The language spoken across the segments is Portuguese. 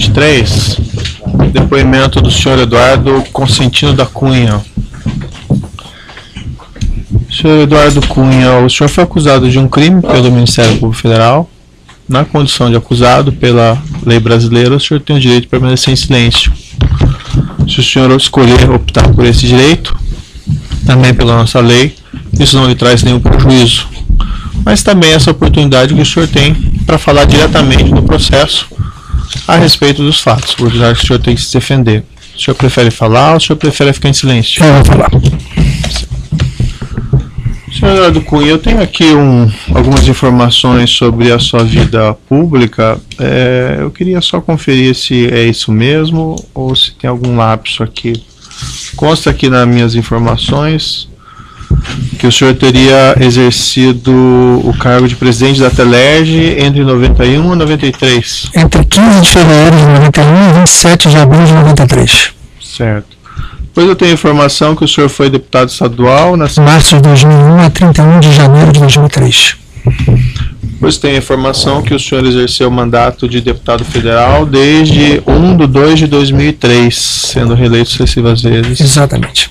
2023, depoimento do senhor Eduardo Consentino da Cunha. Senhor Eduardo Cunha, o senhor foi acusado de um crime pelo Ministério Público Federal. Na condição de acusado pela lei brasileira, o senhor tem o direito de permanecer em silêncio. Se o senhor escolher optar por esse direito, também pela nossa lei, isso não lhe traz nenhum prejuízo. Mas também essa oportunidade que o senhor tem para falar diretamente do processo a respeito dos fatos, porque o senhor tem que se defender. O senhor prefere falar ou o senhor prefere ficar em silêncio? Eu vou falar. Senhor Eduardo Cunha, eu tenho aqui algumas informações sobre a sua vida pública. Eu queria só conferir se é isso mesmo ou se tem algum lapso aqui. Consta aqui nas minhas informações que o senhor teria exercido o cargo de presidente da Telerge entre 91 e 93. Entre 15 de fevereiro de 91 e 27 de abril de 93. Certo. Depois eu tenho informação que o senhor foi deputado estadual na março de 2001 a 31 de janeiro de 2003. Depois tem a informação que o senhor exerceu o mandato de deputado federal desde 1/2/2003, sendo reeleito sucessivas vezes. Exatamente.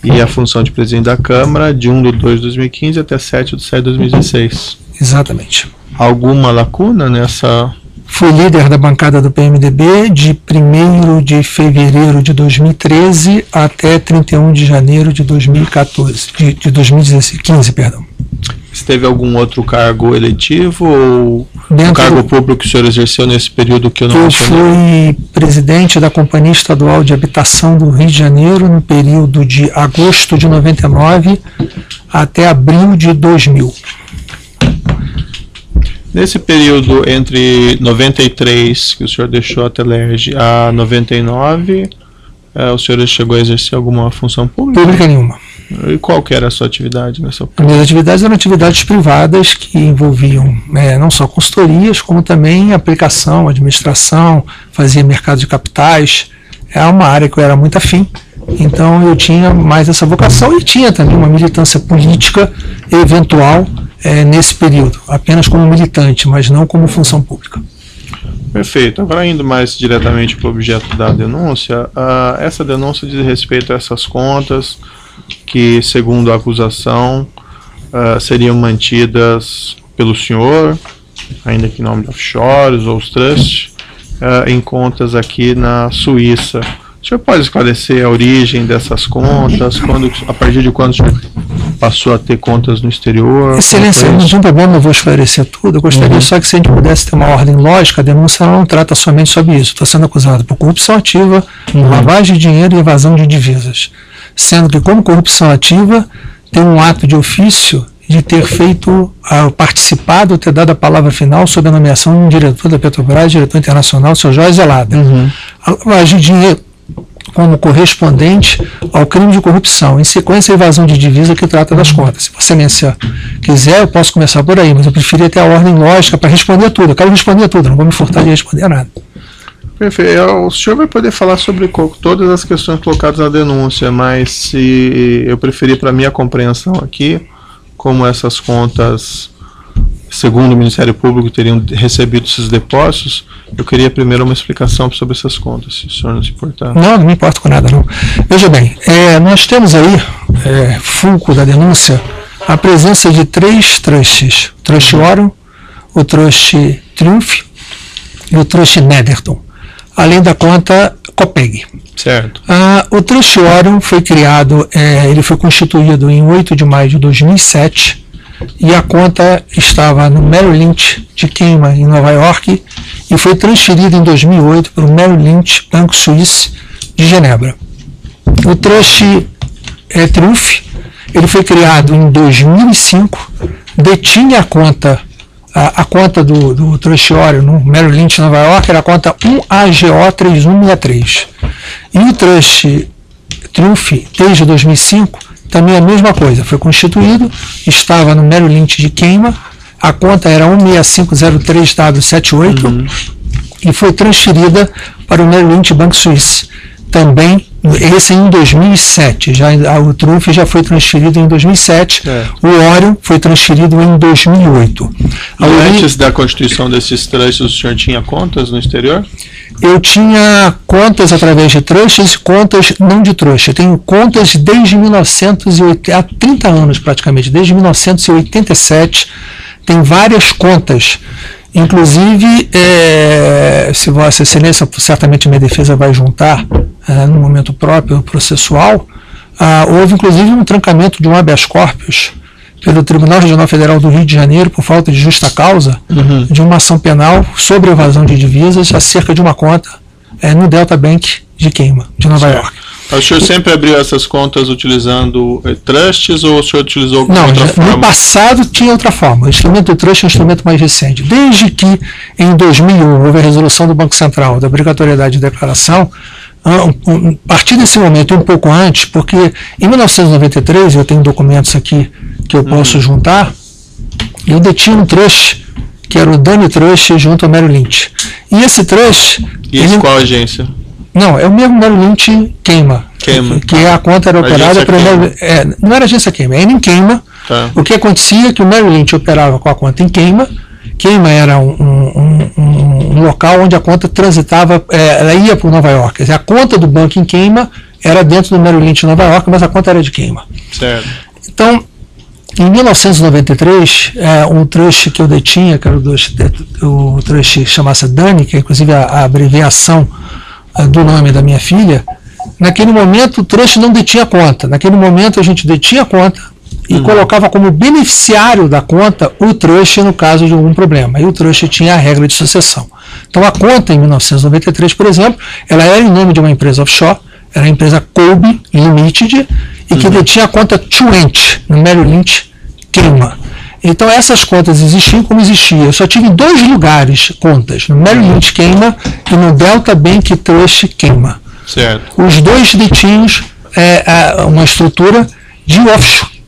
E a função de presidente da Câmara de 1/2/2015 até 7/7/2016. Exatamente. Alguma lacuna nessa? Fui líder da bancada do PMDB de 1º de fevereiro de 2013 até 31 de janeiro de 2014, de 2015, perdão. Você teve algum outro cargo eletivo ou um cargo público que o senhor exerceu nesse período que eu não mencionei? Eu fui presidente da Companhia Estadual de Habitação do Rio de Janeiro no período de agosto de 99 até abril de 2000. Nesse período entre 93, que o senhor deixou a Telerge, a 99, o senhor chegou a exercer alguma função pública? Pública nenhuma. E qual que era a sua atividade nessa? As minhas atividades eram atividades privadas que envolviam não só consultorias, como também aplicação, administração, fazia mercado de capitais. É uma área que eu era muito afim, então eu tinha mais essa vocação e tinha também uma militância política eventual nesse período, apenas como militante, mas não como função pública. Perfeito. Agora, indo mais diretamente para o objeto da denúncia, essa denúncia diz respeito a essas contas que, segundo a acusação, seriam mantidas pelo senhor, ainda que em nome de offshores ou os trusts, em contas aqui na Suíça. O senhor pode esclarecer a origem dessas contas, a partir de quando o senhor passou a ter contas no exterior? Excelência, não tem problema, eu vou esclarecer tudo. Eu gostaria só que se a gente pudesse ter uma ordem lógica, a denúncia não trata somente sobre isso. Estou sendo acusado por corrupção ativa, lavagem de dinheiro e evasão de divisas. Sendo que, como corrupção ativa, tem um ato de ofício de ter participado, ter dado a palavra final sobre a nomeação de um diretor da Petrobras, diretor internacional, o Sr. Jorge Zelada. A lavagem de dinheiro como correspondente ao crime de corrupção, em sequência a evasão de divisa que trata das contas. Se você quiser, eu posso começar por aí, mas eu preferia ter a ordem lógica para responder tudo. Eu quero responder tudo, não vou me furtar de responder nada. Perfeito. O senhor vai poder falar sobre todas as questões colocadas na denúncia, mas se eu preferir para minha compreensão aqui, como essas contas, segundo o Ministério Público, teriam recebido esses depósitos, eu queria primeiro uma explicação sobre essas contas, se o senhor não se importar. Não me importo com nada, não. Veja bem, nós temos aí, fulcro da denúncia, a presença de 3 trusts, o Trust Orion, o Trust Triumph e o Trust Netherton, além da conta Copeg. Certo. O Trust Orion foi criado, ele foi constituído em 8 de maio de 2007, e a conta estava no Merrill Lynch de Cayman, em Nova York, e foi transferida em 2008 para o Merrill Lynch Banco Suíço de Genebra. O Trust Triumph, ele foi criado em 2005, detinha a conta do Trust Orion no Merrill Lynch, Nova York, era a conta 1AGO3163. E o Trust Triumph, desde 2005, também a mesma coisa, foi constituído, estava no Merrill Lynch de Cayman, a conta era 16503W78 e foi transferida para o Merrill Lynch Banco Suíço, também Esse em 2007, o Trunf já foi transferido em 2007, o Orion foi transferido em 2008. Antes da constituição desses trusts, o senhor tinha contas no exterior? Eu tinha contas através de trusts e contas não de trust. Eu tenho contas desde 1980, há 30 anos praticamente, desde 1987, tem várias contas. Inclusive, se Vossa Excelência, certamente minha defesa vai juntar no momento próprio processual, houve inclusive um trancamento de um habeas corpus pelo Tribunal Regional Federal do Rio de Janeiro por falta de justa causa de uma ação penal sobre evasão de divisas acerca de uma conta no Delta Bank de Cayman, de Nova York. O senhor sempre abriu essas contas utilizando trusts ou o senhor utilizou alguma outra forma? No passado tinha outra forma. O instrumento do trust é um instrumento mais recente. Desde que em 2001 houve a resolução do Banco Central da obrigatoriedade de declaração, a partir desse momento, um pouco antes, porque em 1993, eu tenho documentos aqui que eu posso juntar, eu detinha um trust, que era o Dani Trust, junto ao Merrill Lynch. E esse trust... E esse qual agência? Não, é o mesmo Merrill Lynch Cayman, que a conta era operada pelo... não era agência Cayman, era em Cayman. Tá. O que acontecia é que o Merrill Lynch operava com a conta em Cayman. Cayman era um local onde a conta transitava, ela ia para Nova York. Quer dizer, a conta do banco em Cayman era dentro do Merrill Lynch em Nova York, mas a conta era de Cayman. Certo. Então, em 1993, um trust que eu detinha, que era o trust chamasse Dani, que é inclusive a abreviação do nome da minha filha, naquele momento o trust não detinha conta. Naquele momento a gente detinha a conta e colocava como beneficiário da conta o trust no caso de algum problema. E o trust tinha a regra de sucessão. Então a conta em 1993, por exemplo, ela era em nome de uma empresa offshore, era a empresa Colby Limited, e que detinha a conta Truent, no Merrill Lynch Cayman. Então essas contas existiam como existia. Eu só tive em 2 lugares contas, no Merrill Lynch Cayman e no Delta Bank Trust Cayman. Certo. Os dois detinham uma estrutura de offshore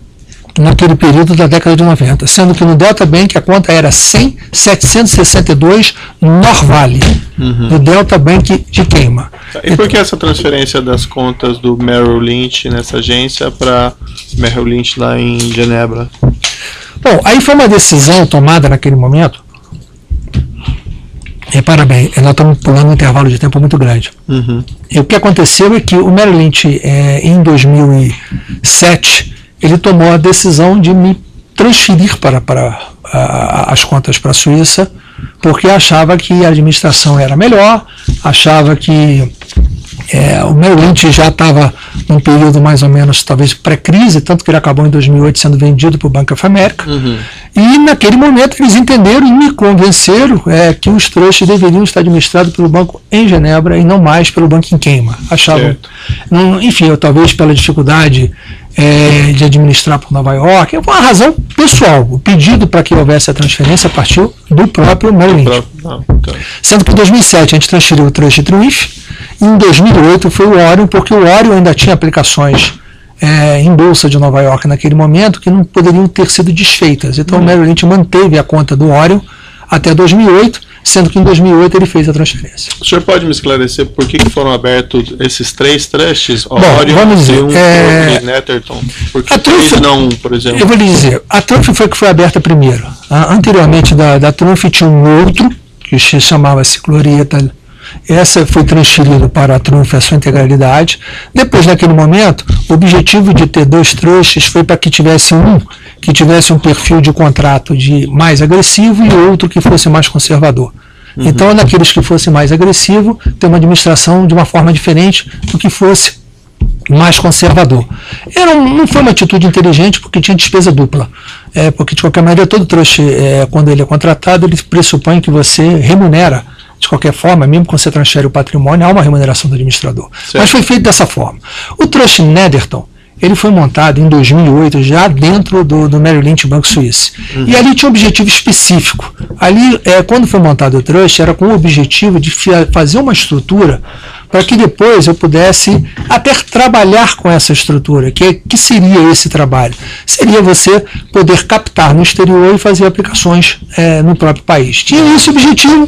naquele período da década de 90, sendo que no Delta Bank a conta era 100.762 Norvale, no Delta Bank de Cayman. E por que essa transferência das contas do Merrill Lynch nessa agência para Merrill Lynch lá em Genebra? Bom, aí foi uma decisão tomada naquele momento. Repara bem, nós estamos pulando um intervalo de tempo muito grande. E o que aconteceu é que o Merrill Lynch, em 2007, ele tomou a decisão de me transferir para as contas para a Suíça, porque achava que a administração era melhor, achava que o Merrill Lynch já estava num período mais ou menos, talvez pré-crise, tanto que ele acabou em 2008 sendo vendido para o Bank of America. E naquele momento eles entenderam e me convenceram que os trusts deveriam estar administrados pelo banco em Genebra e não mais pelo banco em Cayman. Achavam, enfim, eu talvez pela dificuldade de administrar por Nova York, foi uma razão pessoal. O pedido para que houvesse a transferência partiu do próprio Merrill Lynch. Sendo que em 2007 a gente transferiu o Trust Trunf, e em 2008 foi o Orion, porque o Orion ainda tinha aplicações em bolsa de Nova York naquele momento que não poderiam ter sido desfeitas. Então o Merrill Lynch manteve a conta do Orion até 2008, sendo que em 2008 ele fez a transferência. O senhor pode me esclarecer por que foram abertos esses 3 trusts? Bom, vamos dizer, e Netherton? Por que Trunf não, por exemplo? Eu vou lhe dizer, a Trunf foi que foi aberta primeiro. Anteriormente da Trunf tinha um outro, que chamava-se Glorieta. Essa foi transferida para a Trunf a sua integralidade. Depois, naquele momento, o objetivo de ter 2 trusts foi para que tivesse um perfil de contrato mais agressivo e outro que fosse mais conservador. Então, naqueles que fosse mais agressivo, ter uma administração de uma forma diferente do que fosse mais conservador. Não foi uma atitude inteligente porque tinha despesa dupla. Porque, de qualquer maneira, todo trust, quando ele é contratado, ele pressupõe que você remunera de qualquer forma, mesmo quando você transfere o patrimônio, há uma remuneração do administrador. Certo. Mas foi feito dessa forma. O Trust Netherton, ele foi montado em 2008, já dentro do Merrill Lynch Banco Suíço. E ali tinha um objetivo específico. Ali, quando foi montado o Trust, era com o objetivo de fazer uma estrutura para que depois eu pudesse até trabalhar com essa estrutura. Que seria esse trabalho? Seria você poder captar no exterior e fazer aplicações no próprio país. Tinha esse objetivo.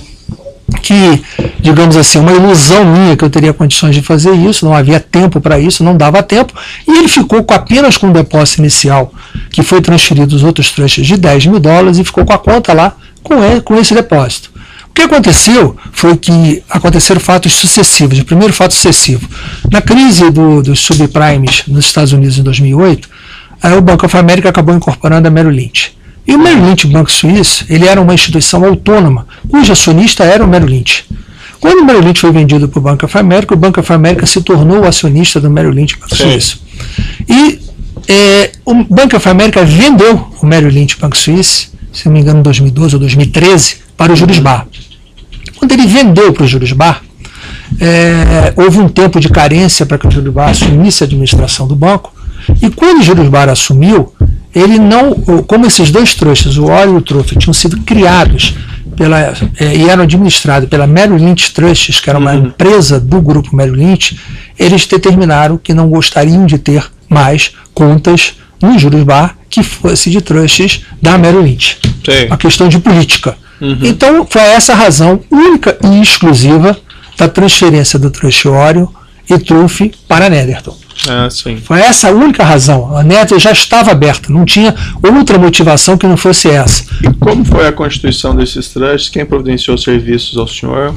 que, digamos assim, uma ilusão minha que eu teria condições de fazer isso, não havia tempo para isso, não dava tempo, e ele ficou apenas com o depósito inicial, que foi transferido os outros trustes de $10 mil, e ficou com a conta lá com esse depósito. O que aconteceu foi que aconteceram fatos sucessivos. O primeiro fato sucessivo, na crise dos subprimes nos Estados Unidos em 2008, o Bank of America acabou incorporando a Merrill Lynch. E o Merrill Lynch Banco Suíço, ele era uma instituição autônoma, cujo acionista era o Merrill Lynch. Quando o Merrill Lynch foi vendido para o Bank of America se tornou o acionista do Merrill Lynch Banco Suíço. E o Bank of America vendeu o Merrill Lynch Banco Suíço, se não me engano, em 2012 ou 2013, para o Julius Baer. Quando ele vendeu para o Julius Baer, houve um tempo de carência para que o Julius Baer assumisse a administração do banco, e quando o Julius Baer assumiu, ele não, como esses dois trustes, o Ori e o Truff, tinham sido criados e eram administrados pela Merrill Lynch Trusts, que era uma empresa do grupo Merrill Lynch, eles determinaram que não gostariam de ter mais contas no Julius Baer que fosse de trusts da Merrill Lynch. Sim. Uma questão de política. Então, foi essa a razão única e exclusiva da transferência do trust Ori e Truff para a Netherton. Sim. Foi essa a única razão. A Netherton já estava aberta, não tinha outra motivação que não fosse essa. E como foi a constituição desses trusts? Quem providenciou serviços ao senhor?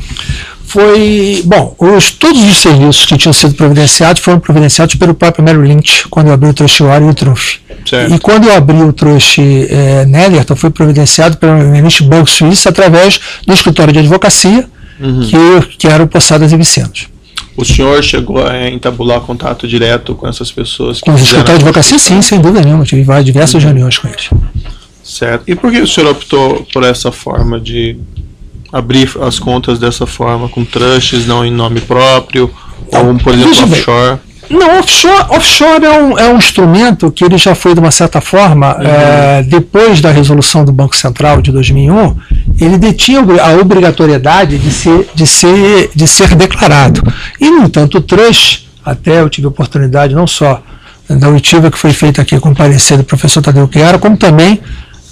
Foi, bom, todos os serviços que tinham sido providenciados foram providenciados pelo próprio Merrill Lynch, quando eu abri o trust Ori e o Truff. Certo. E quando eu abri o trust Netherton, foi providenciado pelo Merrill Lynch Banco Suíço através do escritório de advocacia, que era o Possadas e Vicentos. O senhor chegou a entabular contato direto com essas pessoas? Com o escritório de advocacia, sim, sem dúvida nenhuma. Tive diversas reuniões com eles. Certo. E por que o senhor optou por essa forma de abrir as contas dessa forma, com trusts, não em nome próprio, ou, por exemplo, offshore? Não, offshore é um instrumento que ele já foi, de uma certa forma, depois da resolução do Banco Central de 2001, ele detinha a obrigatoriedade de ser declarado. E, no entanto, o trust, até eu tive a oportunidade não só da oitiva que foi feita aqui com o parecer do professor Tadeu Chiara, como também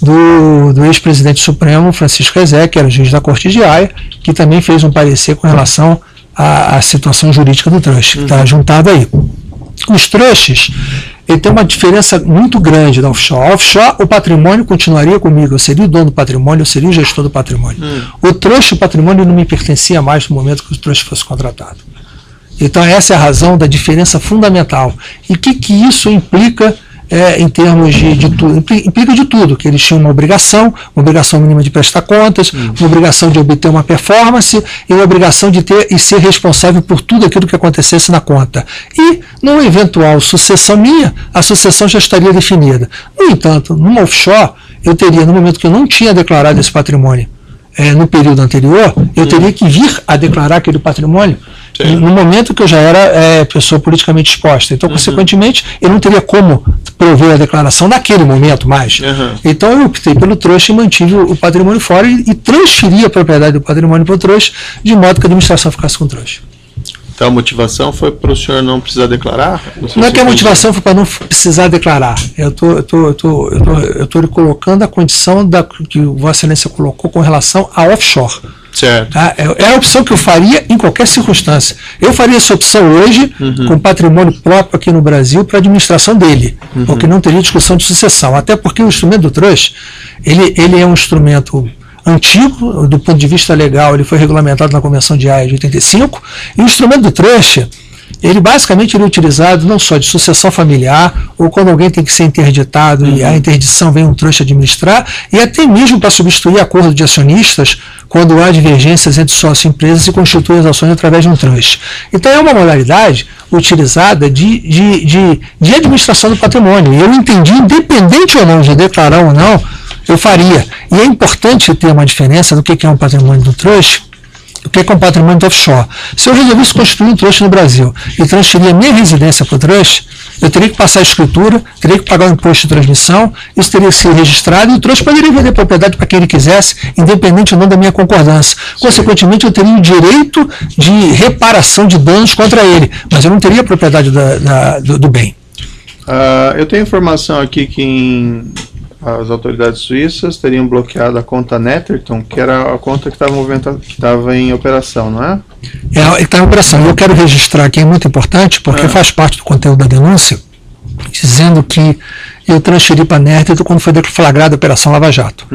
do ex-presidente supremo Francisco Ezek, que era juiz da Corte de Haia, que também fez um parecer com relação à situação jurídica do trust, que está juntado aí. Os trusts, ele tem uma diferença muito grande da offshore. Offshore, o patrimônio continuaria comigo, eu seria o dono do patrimônio, eu seria o gestor do patrimônio. O trust, o patrimônio não me pertencia mais no momento que o trust fosse contratado. Então essa é a razão da diferença fundamental. E o que isso implica em termos de tudo? Implica de tudo, que eles tinham uma obrigação mínima de prestar contas, uma obrigação de obter uma performance e uma obrigação de ter e ser responsável por tudo aquilo que acontecesse na conta. E, numa eventual sucessão minha, a sucessão já estaria definida. No entanto, numa offshore, eu teria, no momento que eu não tinha declarado esse patrimônio no período anterior, eu teria que vir a declarar aquele patrimônio no momento que eu já era pessoa politicamente exposta. Então, consequentemente, eu não teria como prover a declaração naquele momento mais. Então, eu optei pelo trust e mantive o patrimônio fora e transferi a propriedade do patrimônio para o trust, de modo que a administração ficasse com o trust. Então a motivação foi para o senhor não precisar declarar? Não é que a motivação foi para não precisar declarar. Eu estou lhe colocando a condição que o Vossa Excelência colocou com relação a offshore. Certo. Tá? É a opção que eu faria em qualquer circunstância. Eu faria essa opção hoje com patrimônio próprio aqui no Brasil para a administração dele, porque não teria discussão de sucessão. Até porque o instrumento do trust, ele é um instrumento antigo, do ponto de vista legal, ele foi regulamentado na Convenção de Haia de 85, e o instrumento do trust, ele basicamente é utilizado não só de sucessão familiar, ou quando alguém tem que ser interditado e a interdição vem um trust administrar, e até mesmo para substituir acordo de acionistas, quando há divergências entre sócios e empresas e constituem as ações através de um trust. Então é uma modalidade utilizada de administração do patrimônio. E eu entendi, independente ou não de declarar ou não, eu faria. E é importante ter uma diferença do que é um patrimônio do trust, o que é um patrimônio do offshore. Se eu resolvesse construir um trust no Brasil e transferir a minha residência para o trust, eu teria que passar a escritura, teria que pagar o imposto de transmissão, isso teria que ser registrado e o trust poderia vender propriedade para quem ele quisesse, independente ou não da minha concordância. Consequentemente, eu teria o direito de reparação de danos contra ele, mas eu não teria a propriedade do bem. Eu tenho informação aqui que as autoridades suíças teriam bloqueado a conta Netherton, que era a conta que estava em operação, não é? Está em operação. Eu quero registrar aqui, é muito importante, porque faz parte do conteúdo da denúncia, dizendo que eu transferi para a Netherton quando foi deflagrada a Operação Lava Jato.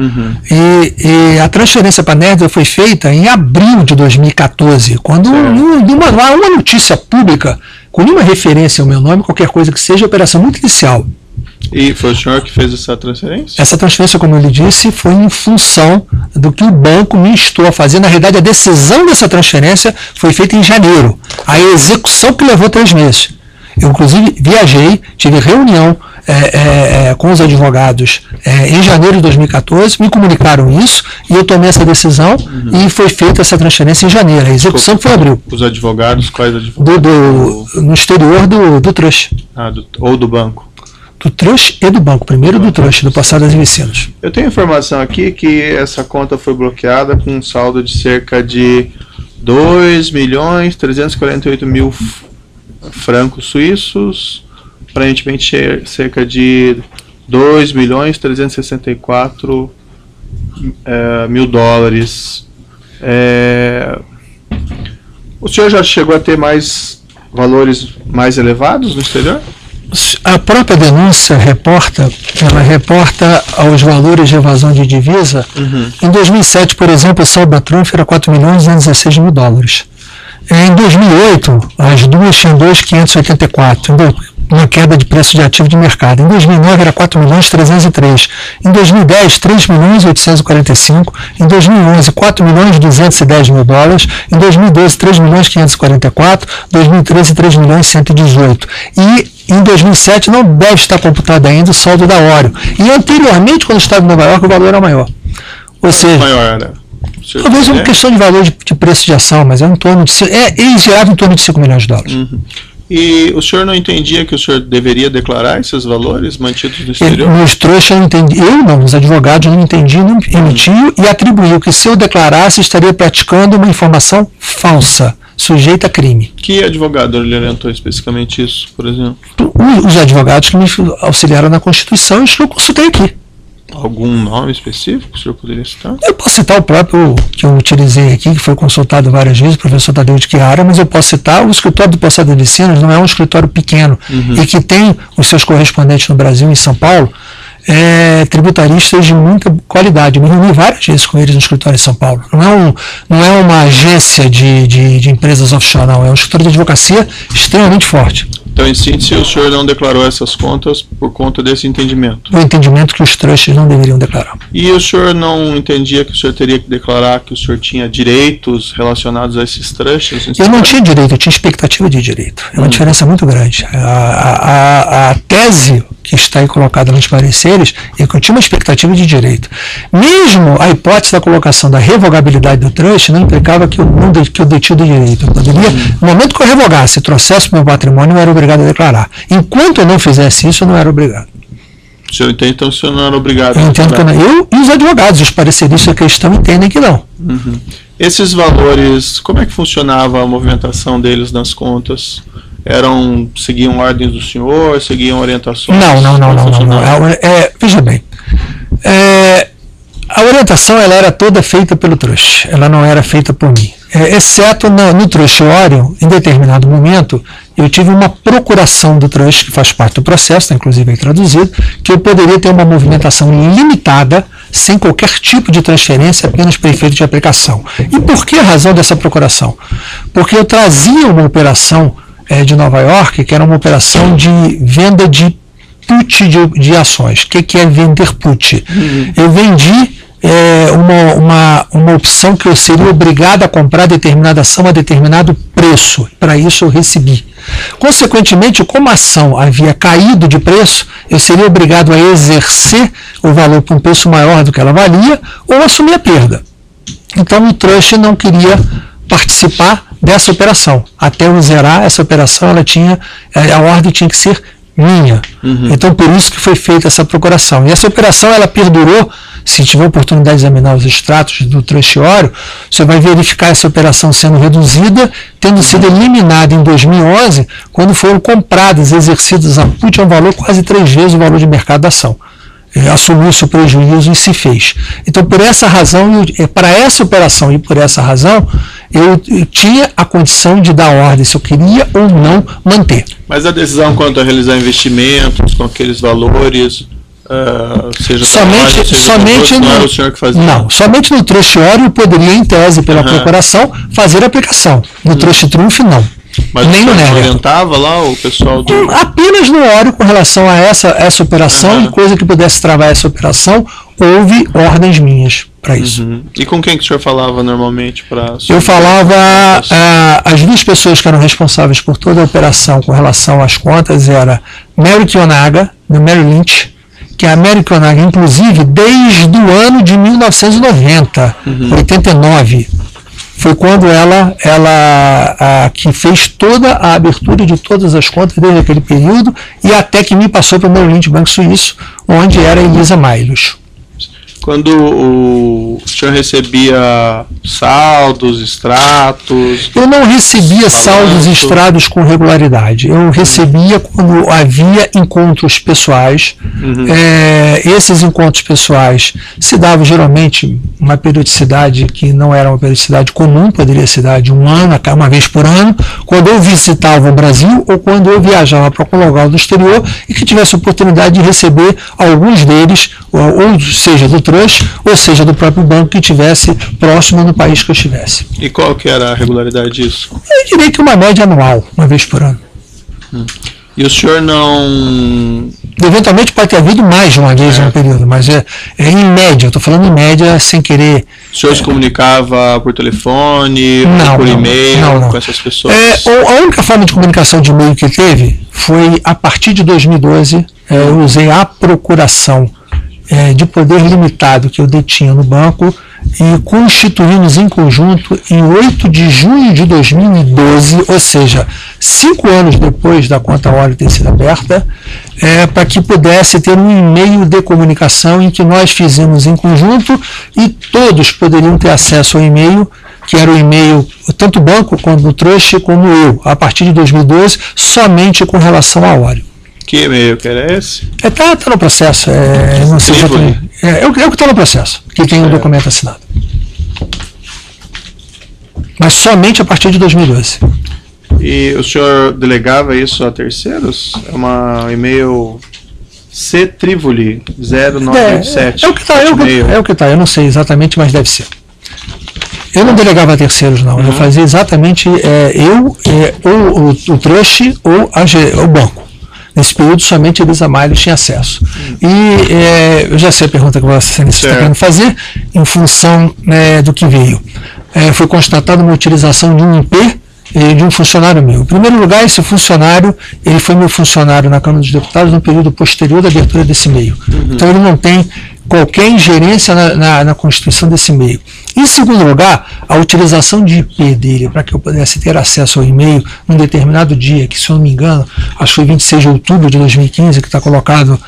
E a transferência para a Netherton foi feita em abril de 2014, quando uma notícia pública, com nenhuma referência ao meu nome, qualquer coisa que seja, operação muito inicial. E foi o senhor que fez essa transferência? Essa transferência, como eu lhe disse, foi em função do que o banco me instou a fazer. Na realidade, a decisão dessa transferência foi feita em janeiro. A execução que levou 3 meses. Eu, inclusive, viajei, tive reunião com os advogados em janeiro de 2014, me comunicaram isso e eu tomei essa decisão e foi feita essa transferência em janeiro. A execução foi em abril. Os advogados, quais advogados? No exterior do Trust. Ou do banco? Do Trust e do banco. Primeiro do Trust, do Passado das Vicinas. Eu tenho informação aqui que essa conta foi bloqueada com um saldo de cerca de 2.348.000 francos suíços, aparentemente cerca de 2.364.000 dólares. O senhor já chegou a ter mais valores mais elevados no exterior? A própria denúncia reporta aos valores de evasão de divisa. Em 2007, por exemplo, o saldo da Trump era 4.216.000 dólares. Em 2008, as duas tinham 2.584, uma queda de preço de ativo de mercado. Em 2009 era 4.303. Em 2010, 3.845. Em 2011, 4.210.000 dólares. Em 2012, 3.544. Em 2013, 3.118. E em 2007 não deve estar computado ainda o saldo da Oreo. E anteriormente, quando estava em Nova York, o valor era maior. Ou seja, maior, né? Talvez uma questão de valor de preço de ação, mas ele girava em torno de 5 milhões de dólares. E o senhor não entendia que o senhor deveria declarar esses valores mantidos no exterior? Nos trouxas eu não entendi, os advogados não entendiam, não emitiam e atribuíam que se eu declarasse estaria praticando uma informação falsa, sujeita a crime. Que advogado lhe orientou especificamente isso, por exemplo? Os advogados que me auxiliaram na Constituição e que eu consultei aqui. Algum nome específico que o senhor poderia citar? Eu posso citar o próprio que eu utilizei aqui, que foi consultado várias vezes, o professor Tadeu de Chiara, mas eu posso citar o escritório do Passado das Vicinas, não é um escritório pequeno, e que tem os seus correspondentes no Brasil e em São Paulo, tributaristas de muita qualidade. Eu me reuni várias vezes com eles no escritório de São Paulo. Não é uma agência de empresas offshore, não. É um escritório de advocacia extremamente forte. Então, em síntese, o senhor não declarou essas contas por conta desse entendimento? O entendimento que os trusts não deveriam declarar. E o senhor não entendia que o senhor teria que declarar que o senhor tinha direitos relacionados a esses trusts? Eu não tinha direito, eu tinha expectativa de direito. É uma diferença muito grande. A tese que está aí colocada nos pareceres é que eu tinha uma expectativa de direito. Mesmo a hipótese da colocação da revogabilidade do trust não implicava que eu detinha o direito. Eu poderia, no momento que eu revogasse e trouxesse o meu patrimônio, eu era obrigado a declarar. Enquanto eu não fizesse isso, eu não era obrigado. O senhor entende, então o senhor não era obrigado? Eu entendo que não. Eu e os advogados, os pareceristas que estão, entendem que não. Esses valores, como é que funcionava a movimentação deles nas contas? Seguiam ordens do senhor, seguiam orientações? Não. Veja bem, a orientação ela era toda feita pelo trust, ela não era feita por mim. Exceto no trust Orion, em determinado momento, eu tive uma procuração do trust, que faz parte do processo, está inclusive aí traduzido, que eu poderia ter uma movimentação limitada, sem qualquer tipo de transferência, apenas para efeito de aplicação. E por que a razão dessa procuração? Porque eu trazia uma operação de Nova York, que era uma operação de venda de put de ações. O que é vender put? Eu vendi uma opção que eu seria obrigado a comprar determinada ação a determinado preço. Para isso eu recebi. Consequentemente, como a ação havia caído de preço, eu seria obrigado a exercer o valor por um preço maior do que ela valia ou assumir a perda. Então o trust não queria participar dessa operação. Até eu zerar essa operação, a ordem tinha que ser minha. Então por isso que foi feita essa procuração. E essa operação ela perdurou. Se tiver oportunidade de examinar os extratos do trust Oreo, você vai verificar essa operação sendo reduzida, tendo sido eliminada em 2011, quando foram compradas, exercidas a put a um valor quase 3 vezes o valor de mercado da ação. assumiu-se o prejuízo e se fez. Então, por essa razão, para essa operação e por essa razão, eu tinha a condição de dar ordem se eu queria ou não manter. Mas a decisão quanto a realizar investimentos com aqueles valores, seja somente não era o senhor que fazia? Não, somente no Trust Oro eu poderia, em tese, pela procuração, fazer a aplicação. No Trust Trunf, não. Mas nem no Never. Orientava lá o pessoal do... Apenas no Oro com relação a essa operação, e coisa que pudesse travar essa operação, houve ordens minhas para isso. E com quem que o senhor falava normalmente? Eu falava, as duas pessoas que eram responsáveis por toda a operação com relação às contas era Mary Kionaga, do Mary Lynch, que a Mary Kionaga, inclusive, desde o ano de 1990, 89, foi quando ela que fez toda a abertura de todas as contas desde aquele período e até que me passou para o Merrill Lynch Banco Suíço, onde era Elisa Mailos. Quando o senhor recebia saldos, extratos? Eu não recebia saldos e extratos com regularidade. Eu recebia quando havia encontros pessoais. Esses encontros pessoais se davam geralmente uma periodicidade que não era uma periodicidade comum, poderia se dar de um ano, uma vez por ano, quando eu visitava o Brasil ou quando eu viajava para algum lugar do exterior e que tivesse a oportunidade de receber alguns deles, ou seja, do Trust, ou seja, do próprio banco que estivesse próximo no país que eu estivesse. E qual que era a regularidade disso? Eu diria que uma média anual, uma vez por ano. E o senhor não... Eventualmente pode ter havido mais de uma vez em um período, mas é em média, eu estou falando em média sem querer... O senhor se comunicava por telefone, por e-mail, com essas pessoas? A única forma de comunicação de e-mail que teve foi, a partir de 2012, eu usei a procuração de poder limitado que eu detinha no banco e constituímos em conjunto em 8 de junho de 2012, ou seja, 5 anos depois da conta Oro ter sido aberta, para que pudesse ter um e-mail de comunicação em que nós fizemos em conjunto e todos poderiam ter acesso ao e-mail, que era o e-mail, tanto o banco quanto o Trust, como eu, a partir de 2012, somente com relação à Oro. Que e-mail que era esse? Está no processo. Não sei é o que está no processo, que tem o documento assinado. Mas somente a partir de 2012. E o senhor delegava isso a terceiros? É uma e-mail ctrivoli 0987. É o que está, eu não sei exatamente, mas deve ser. Eu não delegava a terceiros, não. Eu fazia exatamente ou o Trust ou o banco. Nesse período, somente Elisa Malho tinha acesso. E eu já sei a pergunta que você está querendo fazer, em função do que veio. Foi constatada uma utilização de um IP de um funcionário meu. Em primeiro lugar, esse funcionário, ele foi meu funcionário na Câmara dos Deputados no período posterior da abertura desse e-mail. Então, ele não tem qualquer ingerência na constituição desse e-mail. Em segundo lugar, a utilização de IP dele para que eu pudesse ter acesso ao e-mail num determinado dia, que se eu não me engano, acho que foi 26 de outubro de 2015, que está colocado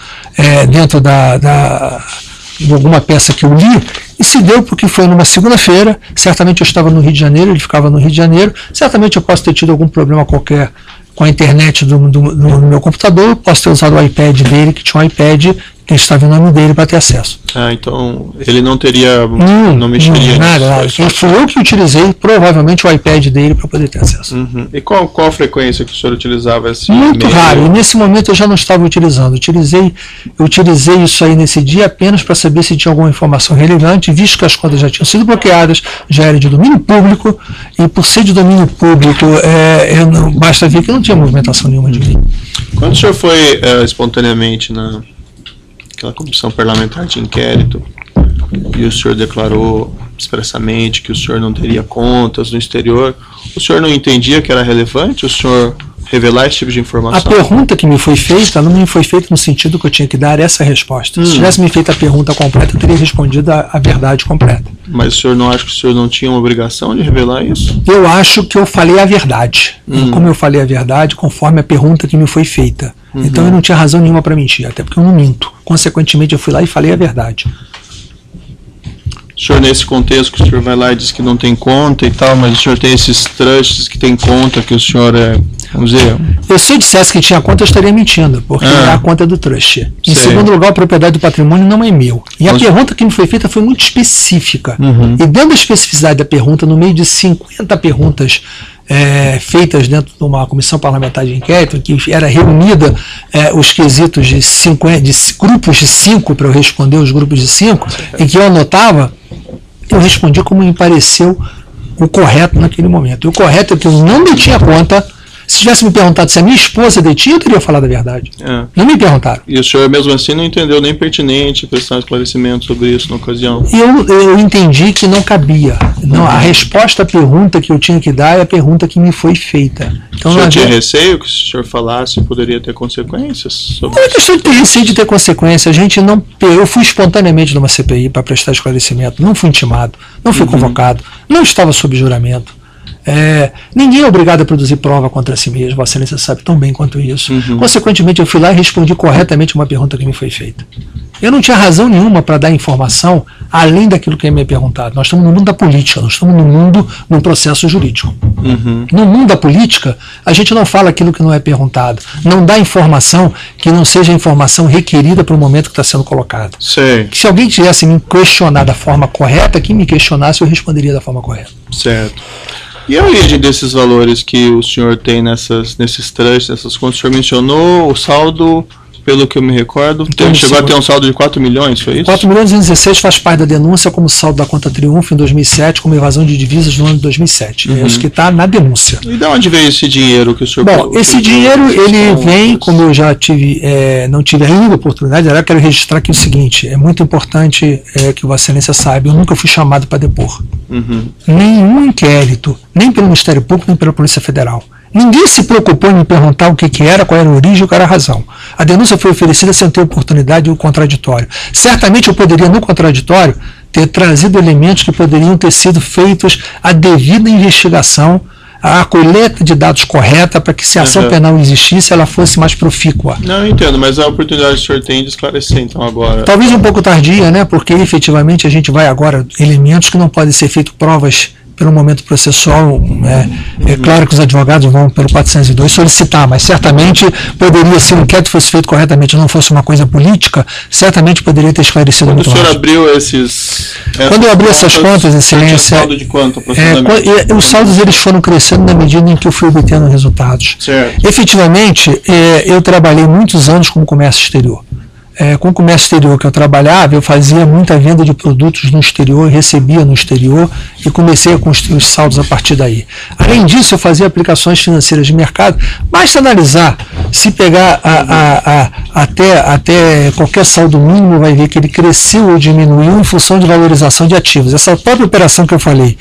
dentro de alguma peça que eu li, e se deu porque foi numa segunda-feira, certamente eu estava no Rio de Janeiro, ele ficava no Rio de Janeiro, certamente eu posso ter tido algum problema qualquer com a internet do meu computador, posso ter usado o iPad dele, que tinha um iPad que estava em nome dele para ter acesso. Então ele não teria, não mexeria nada. Foi eu que utilizei provavelmente o iPad dele para poder ter acesso. E qual a frequência que o senhor utilizava esse Muito e-mail? raro, e nesse momento eu já não estava utilizando. Eu utilizei isso aí nesse dia apenas para saber se tinha alguma informação relevante, visto que as contas já tinham sido bloqueadas, já era de domínio público, e por ser de domínio público, basta ver que não tinha movimentação nenhuma de mim. Quando o senhor foi espontaneamente naquela comissão parlamentar de inquérito, e o senhor declarou expressamente que o senhor não teria contas no exterior, o senhor não entendia que era relevante o senhor revelar esse tipo de informação? A pergunta que me foi feita não me foi feita no sentido que eu tinha que dar essa resposta. Se tivesse me feito a pergunta completa, eu teria respondido a verdade completa. Mas o senhor não acha que o senhor não tinha uma obrigação de revelar isso? Eu acho que eu falei a verdade. Como eu falei a verdade, conforme a pergunta que me foi feita. Então eu não tinha razão nenhuma para mentir, até porque eu não minto. Consequentemente, eu fui lá e falei a verdade. O senhor, nesse contexto que o senhor vai lá e diz que não tem conta e tal, mas o senhor tem esses trusts que tem conta, que o senhor vamos dizer... Se eu dissesse que tinha conta, eu estaria mentindo, porque é a conta do trust. Em segundo lugar, a propriedade do patrimônio não é meu. E a pergunta que me foi feita foi muito específica. E dentro da especificidade da pergunta, no meio de 50 perguntas feitas dentro de uma comissão parlamentar de inquérito, que era reunida os quesitos de grupos de 5 para eu responder os grupos de 5, em que eu anotava, eu respondi como me pareceu o correto naquele momento. E o correto é que eu não detinha conta. Se tivesse me perguntado se a minha esposa detinha, eu teria falado a verdade. Não me perguntaram. E o senhor mesmo assim não entendeu nem pertinente prestar esclarecimento sobre isso na ocasião? Eu entendi que não cabia. Não, a resposta à pergunta que eu tinha que dar é a pergunta que me foi feita. Então, o senhor tinha receio que se o senhor falasse poderia ter consequências? Não é questão de ter receio de ter consequências. Eu fui espontaneamente numa CPI para prestar esclarecimento. Não fui intimado, não fui convocado, não estava sob juramento. Ninguém é obrigado a produzir prova contra si mesmo, Vossa Excelência sabe tão bem quanto isso. Consequentemente, eu fui lá e respondi corretamente uma pergunta que me foi feita. Eu não tinha razão nenhuma para dar informação além daquilo que me é perguntado. Nós estamos no mundo da política, nós estamos num processo jurídico. No mundo da política, a gente não fala aquilo que não é perguntado, não dá informação que não seja a informação requerida para o momento que está sendo colocado. Se alguém tivesse me questionado da forma correta, quem me questionasse, eu responderia da forma correta. Certo. E a origem desses valores que o senhor tem nesses trusts, nessas contas? O senhor mencionou o saldo, pelo que eu me recordo, chegou a ter um saldo de 4 milhões, foi isso? 4 milhões e 216 faz parte da denúncia como saldo da conta Triunfo em 2007, como evasão de divisas no ano de 2007. É isso que está na denúncia. E de onde veio esse dinheiro que o senhor... Bom, esse dinheiro, ele vem, como eu já não tive ainda oportunidade, eu quero registrar aqui o seguinte, é muito importante que Vossa Excelência saiba, eu nunca fui chamado para depor. Nenhum inquérito, nem pelo Ministério Público, nem pela Polícia Federal. Ninguém se preocupou em me perguntar o que era, qual era a origem, qual era a razão. A denúncia foi oferecida sem ter oportunidade do contraditório. Certamente eu poderia, no contraditório, ter trazido elementos que poderiam ter sido feitos a devida investigação, a coleta de dados correta, para que se a ação penal existisse, ela fosse mais profícua. Não, eu entendo, mas a oportunidade que o senhor tem de esclarecer, então, agora... Talvez um pouco tardia, né? Porque efetivamente a gente vai agora, elementos que não podem ser feitos provas pelo momento processual, é claro que os advogados vão pelo 402 solicitar, mas certamente poderia, se o inquérito fosse feito corretamente, não fosse uma coisa política, certamente poderia ter esclarecido muito mais. Quando o senhor abriu Quando eu abri essas contas, Excelência, saldo de quanto, aproximadamente? Os saldos eles foram crescendo na medida em que eu fui obtendo resultados. Certo. Efetivamente, eu trabalhei muitos anos como comércio exterior. Com o comércio exterior que eu trabalhava, eu fazia muita venda de produtos no exterior, recebia no exterior e comecei a construir os saldos a partir daí. Além disso, eu fazia aplicações financeiras de mercado. Basta analisar, se pegar até qualquer saldo mínimo, vai ver que ele cresceu ou diminuiu em função de valorização de ativos. Essa própria operação que eu falei,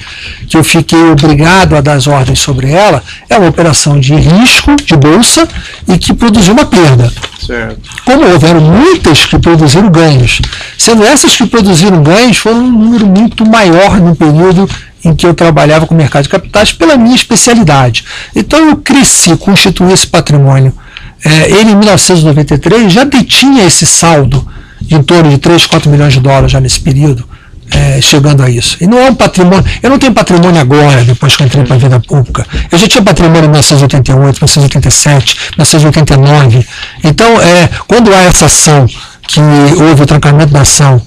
que eu fiquei obrigado a dar as ordens sobre ela, é uma operação de risco, de bolsa, e que produziu uma perda. Certo. Como houveram muitas que produziram ganhos, sendo essas que produziram ganhos foram um número muito maior no período em que eu trabalhava com o mercado de capitais pela minha especialidade. Então eu cresci, constituí esse patrimônio. Ele em 1993 já detinha esse saldo de em torno de 3, 4 milhões de dólares já nesse período. Chegando a isso. E não é um patrimônio, eu não tenho patrimônio agora, depois que eu entrei para a vida pública. Eu já tinha patrimônio em 1988, 1987, 1989. Então, quando há essa ação, que houve o trancamento da ação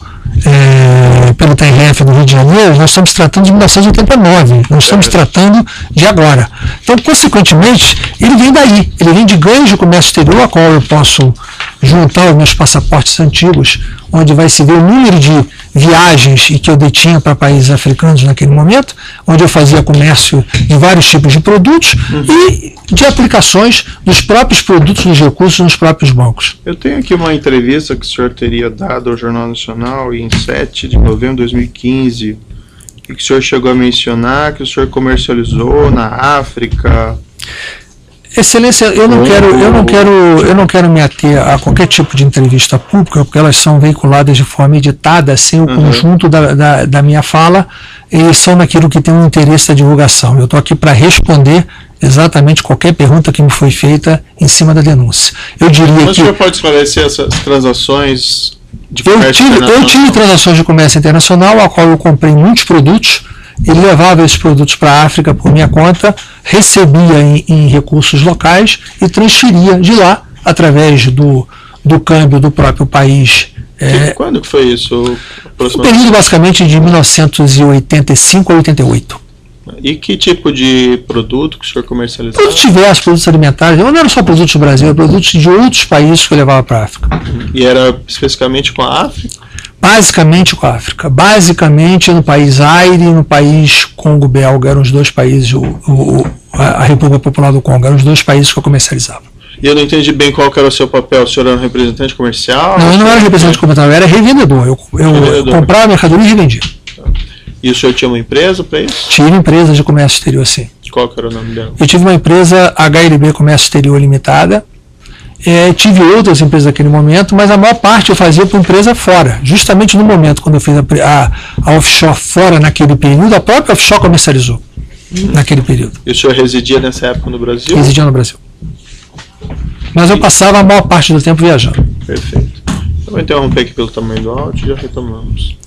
pelo TRF no Rio de Janeiro, nós estamos tratando de 1989, nós estamos tratando de agora. Então, consequentemente, ele vem daí, ele vem de ganhos de comércio exterior, a qual eu posso juntar os meus passaportes antigos, onde vai se ver o número de viagens e que eu detinha para países africanos naquele momento, onde eu fazia comércio de vários tipos de produtos e de aplicações dos próprios produtos, dos recursos nos próprios bancos. Eu tenho aqui uma entrevista que o senhor teria dado ao Jornal Nacional em 7 de novembro de 2015, e que o senhor chegou a mencionar que o senhor comercializou na África. Excelência, eu não quero me ater a qualquer tipo de entrevista pública, porque elas são veiculadas de forma editada, sem o conjunto da minha fala, e são naquilo que tem um interesse da divulgação. Eu estou aqui para responder exatamente qualquer pergunta que me foi feita em cima da denúncia. Eu diria Mas o senhor pode esclarecer essas transações Eu tive transações de comércio internacional, a qual eu comprei muitos produtos e levava esses produtos para a África por minha conta, recebia em recursos locais e transferia de lá, através do câmbio do próprio país. Quando que foi isso? Um período basicamente de 1985 a 88. E que tipo de produto que o senhor comercializava? Produtos diversos, produtos alimentares. Não eram só produtos do Brasil, eram produtos de outros países que eu levava para a África. E era especificamente com a África? Basicamente com a África. Basicamente no país Zaire e no país Congo-Belga. Eram os dois países, a República Popular do Congo. Eram os dois países que eu comercializava. E eu não entendi bem qual que era o seu papel. O senhor era um representante comercial? Não, eu não era representante comercial, eu era revendedor. Eu comprava mercadoria e revendia. E o senhor tinha uma empresa para isso? Tive empresa de comércio exterior, sim. Qual que era o nome dela? Eu tive uma empresa HLB Comércio Exterior Limitada. Tive outras empresas naquele momento, mas a maior parte eu fazia para empresa fora. Justamente no momento quando eu fiz a offshore fora naquele período, a própria offshore comercializou naquele período. E o senhor residia nessa época no Brasil? Residia no Brasil. Mas eu passava a maior parte do tempo viajando. Perfeito. Eu vou interromper aqui pelo tamanho do áudio e já retomamos.